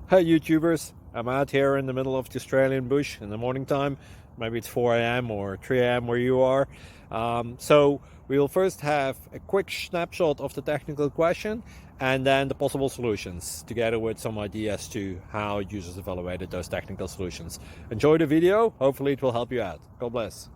Hi YouTubers, I'm out here in the middle of the Australian bush in the morning time. Maybe it's 4 a.m. or 3 a.m. where you are. So we'll first have a quick snapshot of the technical question and then the possible solutions, together with some ideas to how users evaluated those technical solutions. Enjoy the video, hopefully it will help you out. God bless.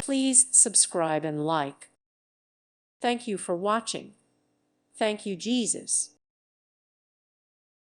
Please subscribe and like. Thank you for watching. Thank you, Jesus.